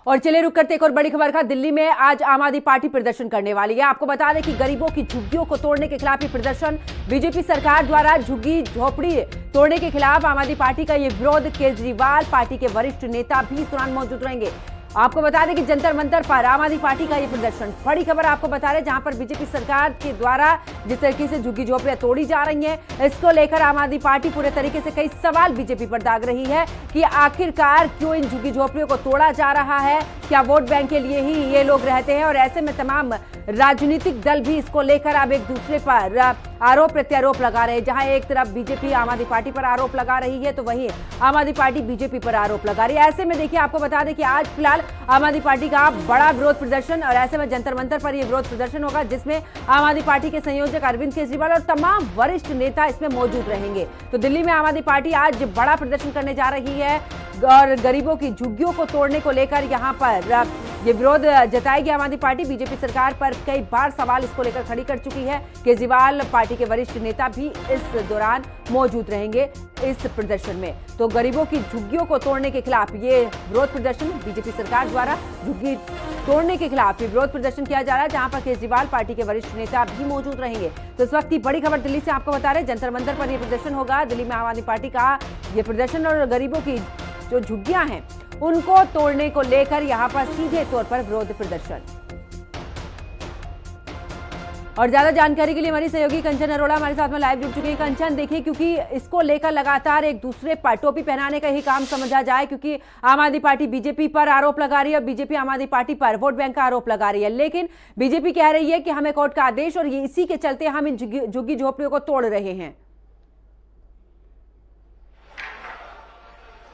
और चलिए रुक करते एक और बड़ी खबर का। दिल्ली में आज आम आदमी पार्टी प्रदर्शन करने वाली है। आपको बता दें कि गरीबों की झुग्गियों को तोड़ने के खिलाफ ये प्रदर्शन, बीजेपी सरकार द्वारा झुग्गी झोपड़ी तोड़ने के खिलाफ आम आदमी पार्टी का ये विरोध। केजरीवाल पार्टी के वरिष्ठ नेता भी इस दौरान मौजूद रहेंगे। आपको बता दें कि जंतर मंतर पर आम आदमी पार्टी का ये प्रदर्शन। बड़ी खबर आपको बता रहे हैं, जहां पर बीजेपी सरकार के द्वारा जिस तरीके से झुग्गी झोपड़ियां तोड़ी जा रही हैं, इसको लेकर आम आदमी पार्टी पूरे तरीके से कई सवाल बीजेपी पर दाग रही है कि आखिरकार क्यों इन झुग्गी झोपड़ियों को तोड़ा जा रहा है। क्या वोट बैंक के लिए ही ये लोग रहते हैं? और ऐसे में तमाम राजनीतिक दल भी इसको लेकर अब एक दूसरे पर आरोप प्रत्यारोप लगा रहे हैं। जहां एक तरफ बीजेपी आम आदमी पार्टी पर आरोप लगा रही है, तो वहीं आम आदमी पार्टी बीजेपी पर आरोप लगा रही है। ऐसे में देखिए, आपको बता दें कि आज फिलहाल आम आदमी पार्टी का बड़ा विरोध प्रदर्शन, और ऐसे में जंतर मंतर पर यह विरोध प्रदर्शन होगा, जिसमें आम आदमी पार्टी के संयोजक अरविंद केजरीवाल और तमाम वरिष्ठ नेता इसमें मौजूद रहेंगे। तो दिल्ली में आम आदमी पार्टी आज बड़ा प्रदर्शन करने जा रही है और गरीबों की झुग्गियों को तोड़ने को लेकर यहां पर ये विरोध जताएगी आम आदमी पार्टी। बीजेपी सरकार पर कई बार सवाल इसको लेकर खड़ी कर चुकी है। केजरीवाल पार्टी के वरिष्ठ नेता भी इस दौरान मौजूद रहेंगे इस प्रदर्शन में। तो गरीबों की झुग्गियों को तोड़ने के खिलाफ ये विरोध प्रदर्शन, बीजेपी सरकार द्वारा झुग्गी तोड़ने के खिलाफ ये विरोध प्रदर्शन किया जा रहा है, जहां पर केजरीवाल पार्टी के वरिष्ठ नेता भी मौजूद रहेंगे। तो इस वक्त की बड़ी खबर दिल्ली से आपको बता रहे हैं, जंतर मंतर पर यह प्रदर्शन होगा। दिल्ली में आम आदमी पार्टी का यह प्रदर्शन और गरीबों की जो झुग्गियां हैं उनको तोड़ने को लेकर यहां पर सीधे तौर पर विरोध प्रदर्शन। और ज्यादा जानकारी के लिए हमारी सहयोगी कंचन अरोड़ा हमारे साथ में लाइव जुड़ चुकी है। कंचन, देखिए, क्योंकि इसको लेकर लगातार एक दूसरे पर टोपी पहनाने का ही काम समझा जाए, क्योंकि आम आदमी पार्टी बीजेपी पर आरोप लगा रही है और बीजेपी आम आदमी पार्टी पर वोट बैंक का आरोप लगा रही है। लेकिन बीजेपी कह रही है कि हमें कोर्ट का आदेश, और ये इसी के चलते हम इन झुग्गी झोपड़ियों को तोड़ रहे हैं।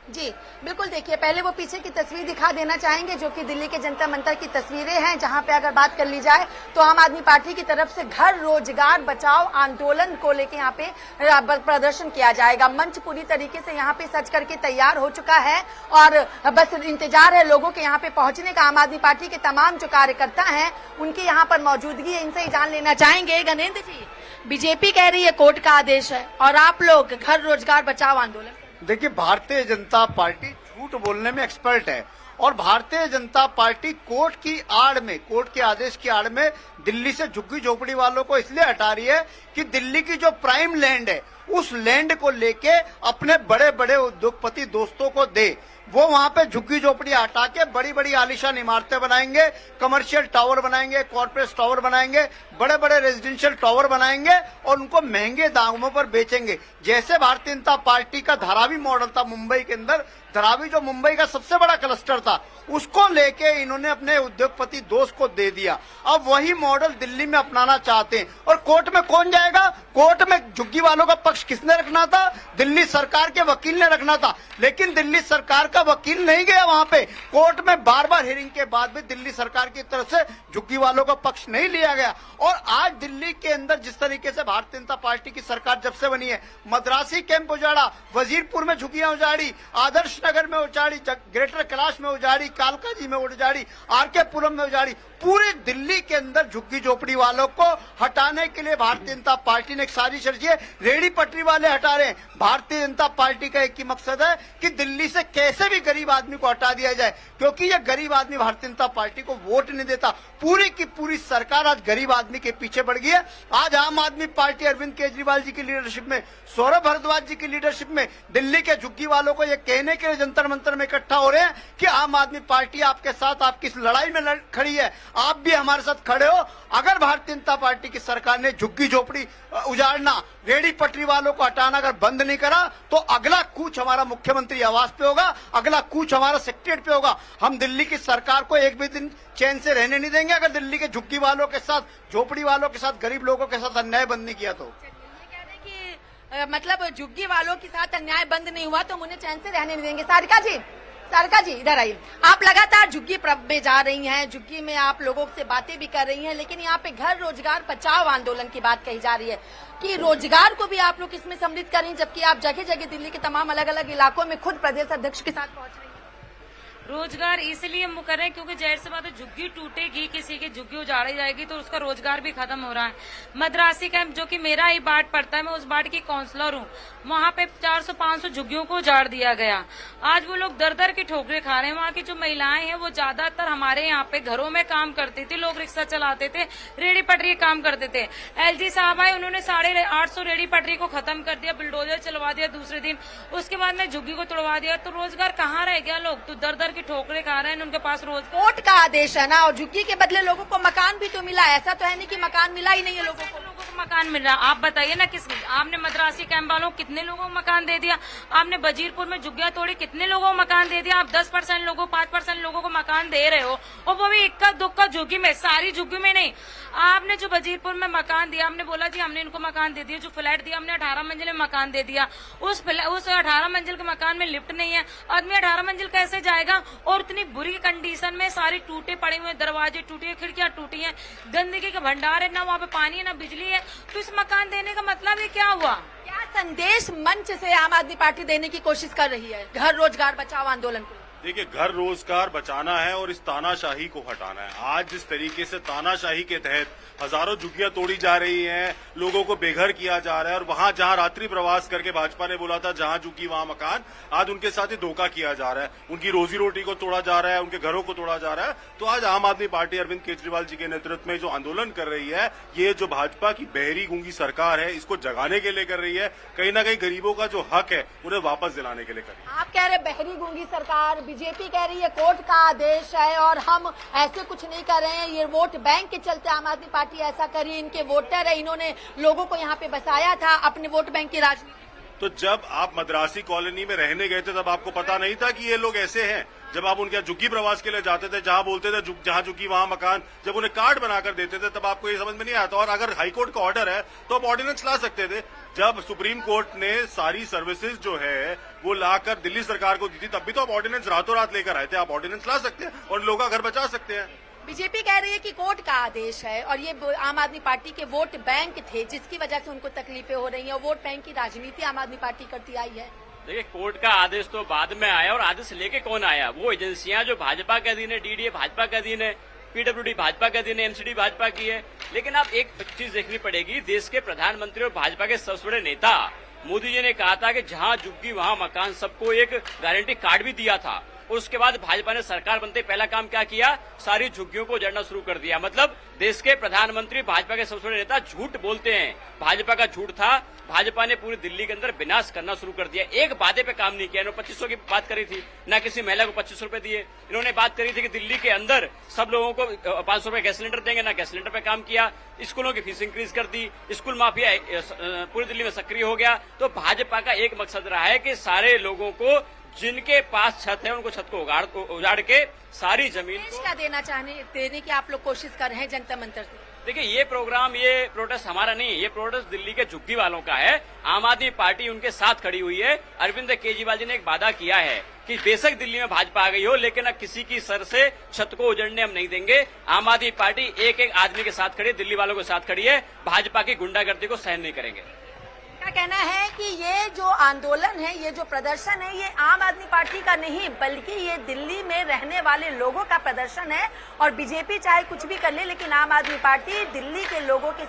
जी बिल्कुल, देखिए, पहले वो पीछे की तस्वीर दिखा देना चाहेंगे, जो कि दिल्ली के जंतर मंतर की तस्वीरें हैं, जहां पे अगर बात कर ली जाए तो आम आदमी पार्टी की तरफ से घर रोजगार बचाओ आंदोलन को लेकर यहाँ पे प्रदर्शन किया जाएगा। मंच पूरी तरीके से यहाँ पे सज करके तैयार हो चुका है और बस इंतजार है लोगों के यहाँ पे पहुंचने का। आम आदमी पार्टी के तमाम जो कार्यकर्ता हैं उनकी यहाँ पर मौजूदगी है, इनसे ही जान लेना चाहेंगे। गणेंद्र जी, बीजेपी कह रही है कोर्ट का आदेश है और आप लोग घर रोजगार बचाओ आंदोलन। देखिए, भारतीय जनता पार्टी झूठ बोलने में एक्सपर्ट है और भारतीय जनता पार्टी कोर्ट की आड़ में, कोर्ट के आदेश की आड़ में दिल्ली से झुग्गी झोपड़ी वालों को इसलिए हटा रही है कि दिल्ली की जो प्राइम लैंड है उस लैंड को लेके अपने बड़े बड़े उद्योगपति दोस्तों को दे। वो वहां पे झुग्गी झोपड़ी हटा के बड़ी बड़ी आलीशान इमारतें बनाएंगे, कमर्शियल टावर बनाएंगे, कॉर्पोरेट टावर बनाएंगे, बड़े बड़े रेजिडेंशियल टावर बनाएंगे और उनको महंगे दामों पर बेचेंगे। जैसे भारतीय जनता पार्टी का धारावी मॉडल था मुंबई के अंदर, धारावी जो मुंबई का सबसे बड़ा क्लस्टर था, उसको लेके इन्होंने अपने उद्योगपति दोस्त को दे दिया। अब वही मॉडल दिल्ली में अपनाना चाहते हैं। और कोर्ट में कौन जाएगा? कोर्ट में झुग्गी वालों का पक्ष किसने रखना था? दिल्ली सरकार के वकील ने रखना था, लेकिन दिल्ली सरकार का वकील नहीं गया वहां पे। कोर्ट में बार बार हियरिंग के बाद भी दिल्ली सरकार की तरफ से झुग्गी वालों का पक्ष नहीं लिया गया। और आज दिल्ली के अंदर जिस तरीके से भारतीय जनता पार्टी की सरकार जब से बनी है, मद्रासी कैंप उजाड़ा, वजीरपुर में झुग्गियां उजाड़ी, आदर्श नगर में उजाड़ी, ग्रेटर कैलाश में उजाड़ी, कालकाजी में उजाड़ी, आरके पुरम में उजाड़ी, पूरी दिल्ली के अंदर झुग्गी झोपड़ी वालों को हटाने के लिए भारतीय जनता पार्टी ने एक साजिश रची है। रेहड़ी पटरी वाले हटा रहे हैं। भारतीय जनता पार्टी का एक ही मकसद है कि दिल्ली से कैसे भी गरीब आदमी को हटा दिया जाए, क्योंकि ये गरीब आदमी भारतीय जनता पार्टी को वोट नहीं देता। पूरी की पूरी सरकार आज गरीब आदमी के पीछे बढ़ गई है। आज आम आदमी पार्टी अरविंद केजरीवाल जी की लीडरशिप में, सौरभ भारद्वाज जी की लीडरशिप में दिल्ली के झुग्गी वालों को ये कहने के लिए जंतर मंतर में इकट्ठा हो रहे हैं कि आम आदमी पार्टी आपके साथ, आपकी इस लड़ाई में खड़ी है, आप भी हमारे साथ खड़े हो। अगर भारतीय जनता पार्टी की सरकार ने झुग्गी झोपड़ी उजाड़ना, रेहड़ी पटरी वालों को हटाना अगर बंद नहीं करा, तो अगला कूच हमारा मुख्यमंत्री आवास पे होगा, अगला कूच हमारा सेक्रेटरीट पे होगा। हम दिल्ली की सरकार को एक भी दिन चैन से रहने नहीं देंगे अगर दिल्ली के झुग्गी वालों के साथ, झोपड़ी वालों के साथ, गरीब लोगों के साथ अन्याय बंद नहीं किया। तो मतलब झुग्गी वालों के साथ अन्याय बंद नहीं हुआ तो उन्हें चैन से रहने नहीं देंगे। सारिका जी इधर आइए। आप लगातार झुग्गी में जा रही हैं, झुग्गी में आप लोगों से बातें भी कर रही हैं, लेकिन यहाँ पे घर रोजगार बचाओ आंदोलन की बात कही जा रही है कि रोजगार को भी आप लोग इसमें सम्मिलित करें, जबकि आप जगह जगह दिल्ली के तमाम अलग अलग इलाकों में खुद प्रदेश अध्यक्ष के साथ पहुंच रही हैं। रोजगार इसलिए हम कर रहे हैं क्योंकि जाहिर सी बात है, झुग्गी टूटेगी, किसी की झुग्गी उजाड़ी जाएगी तो उसका रोजगार भी खत्म हो रहा है। मद्रासी कैंप जो कि मेरा ही वार्ड पड़ता है, मैं उस वार्ड की काउंसलर हूँ, वहाँ पे 400-500 झुग्गियों को उजाड़ दिया गया। आज वो लोग दर दर की ठोकरें खा रहे हैं। वहाँ की जो महिलाएं हैं वो ज्यादातर हमारे यहाँ पे घरों में काम करती थी, लोग रिक्शा चलाते थे, रेडी पटरी काम करते थे। एलजी साहब आए, उन्होंने 850 रेडी पटरी को खत्म कर दिया, बुलडोजर चलवा दिया दूसरे दिन, उसके बाद में झुग्गी को तोड़वा दिया। तो रोजगार कहाँ रह गया? लोग तो दर दर की ठोकरें खा रहे हैं, उनके पास रोज कोर्ट का आदेश है ना, और झुग्गी के बदले लोगों को मकान भी तो मिला। ऐसा तो है नहीं कि मकान मिला ही नहीं है लोगों को। मकान मिल रहा, आप बताइए ना, किस आपने मद्रासी कैंप वालों कितने लोगों को मकान दे दिया? आपने वजीरपुर में झुग्गियां तोड़ी, कितने लोगों को मकान दे दिया? आप 10% लोगों, 5% लोगों को मकान दे रहे हो, और वो भी इक्का दुक्का झुग्गी में, सारी झुग्गी में नहीं। आपने जो वजीरपुर में मकान दिया, हमने बोला जी हमने इनको मकान दे दिया, जो फ्लैट दिया हमने 18 मंजिल में मकान दे दिया। उस 18 मंजिल के मकान में लिफ्ट नहीं है, आदमी 18 मंजिल कैसे जाएगा? और इतनी बुरी कंडीशन में, सारी टूटे पड़े हुए दरवाजे टूटे हैं, खिड़कियां टूटी हैं, गंदगी का भंडार है, ना वहाँ पे पानी है ना बिजली है। तो इस मकान देने का मतलब ये क्या हुआ? क्या संदेश मंच से आम आदमी पार्टी देने की कोशिश कर रही है घर रोजगार बचाओ आंदोलन को? देखिए, घर रोजगार बचाना है और इस तानाशाही को हटाना है। आज जिस तरीके से तानाशाही के तहत हजारों झुग्गियां तोड़ी जा रही हैं, लोगों को बेघर किया जा रहा है, और वहां जहां रात्रि प्रवास करके भाजपा ने बोला था जहां झुग्गी वहां मकान, आज उनके साथ ही धोखा किया जा रहा है, उनकी रोजी रोटी को तोड़ा जा रहा है, उनके घरों को तोड़ा जा रहा है। तो आज आम आदमी पार्टी अरविंद केजरीवाल जी के नेतृत्व में जो आंदोलन कर रही है, ये जो भाजपा की बहरी गूंगी सरकार है, इसको जगाने के लिए कर रही है। कहीं ना कहीं गरीबों का जो हक है उन्हें वापस दिलाने के लिए कर रही है। आप कह रहे बहरी गूंगी सरकार, बीजेपी कह रही है कोर्ट का आदेश है और हम ऐसे कुछ नहीं कर रहे हैं, ये वोट बैंक के चलते आम आदमी पार्टी ऐसा करी, इनके वोटर है, इन्होंने लोगों को यहाँ पे बसाया था अपने वोट बैंक की राजनीति। तो जब आप मद्रासी कॉलोनी में रहने गए थे तब आपको पता नहीं था कि ये लोग ऐसे हैं? जब आप उनके झुग्गी प्रवास के लिए जाते थे, जहां बोलते थे जहां झुग्गी वहां मकान, जब उन्हें कार्ड बनाकर देते थे तब आपको ये समझ में नहीं आता। और अगर हाईकोर्ट का ऑर्डर है तो आप ऑर्डिनेंस ला सकते थे। जब सुप्रीम कोर्ट ने सारी सर्विसेज जो है वो लाकर दिल्ली सरकार को दी थी, तब भी तो आप ऑर्डिनेंस रातों रात लेकर आए थे। आप ऑर्डिनेंस ला सकते हैं और लोगों का घर बचा सकते हैं। बीजेपी कह रही है कि कोर्ट का आदेश है और ये आम आदमी पार्टी के वोट बैंक थे जिसकी वजह से उनको तकलीफें हो रही हैं, और वोट बैंक की राजनीति आम आदमी पार्टी करती आई है। देखिए, कोर्ट का आदेश तो बाद में आया, और आदेश लेके कौन आया? वो एजेंसियां जो भाजपा के अधीन है, डीडीए भाजपा के अधीन है, पीडब्ल्यूडी भाजपा के अधीन है, एमसीडी भाजपा की है। लेकिन अब एक चीज देखनी पड़ेगी, देश के प्रधानमंत्री और भाजपा के सबसे बड़े नेता मोदी जी ने कहा था कि जहां झुग्गी वहां मकान, सबको एक गारंटी कार्ड भी दिया था। उसके बाद भाजपा ने सरकार बनते पहला काम क्या किया? सारी झुग्गियों को उजाड़ना शुरू कर दिया। मतलब देश के प्रधानमंत्री, भाजपा के सबसे बड़े नेता झूठ बोलते हैं। भाजपा का झूठ था, भाजपा ने पूरी दिल्ली के अंदर विनाश करना शुरू कर दिया। एक वादे पे काम नहीं किया। इन्होंने 2500 की बात करी थी, ना किसी महिला को 2500 रुपए दिए। इन्होंने बात करी थी कि दिल्ली के अंदर सब लोगों को 500 रुपए गैस सिलेंडर देंगे, ना गैस सिलेंडर पे काम किया। स्कूलों की फीस इंक्रीज कर दी, स्कूल माफिया पूरी दिल्ली में सक्रिय हो गया। तो भाजपा का एक मकसद रहा है कि सारे लोगों को, जिनके पास छत है, उनको छत को उजाड़ के सारी जमीन को क्या देने की आप लोग कोशिश कर रहे हैं जंतर मंतर से? देखिए, ये प्रोग्राम, ये प्रोटेस्ट हमारा नहीं है, ये प्रोटेस्ट दिल्ली के झुग्गी वालों का है। आम आदमी पार्टी उनके साथ खड़ी हुई है। अरविंद केजरीवाल जी ने एक वादा किया है कि बेशक दिल्ली में भाजपा आ गई हो, लेकिन अब किसी की सर से छत को उजड़ने हम नहीं देंगे। आम आदमी पार्टी एक एक आदमी के साथ खड़ी है, दिल्ली वालों के साथ खड़ी है। भाजपा की गुंडागर्दी को सहन नहीं करेंगे। क्या कहना है कि ये जो आंदोलन है, ये जो प्रदर्शन है, ये आम आदमी पार्टी का नहीं बल्कि ये दिल्ली में रहने वाले लोगों का प्रदर्शन है, और बीजेपी चाहे कुछ भी कर ले लेकिन आम आदमी पार्टी दिल्ली के लोगों के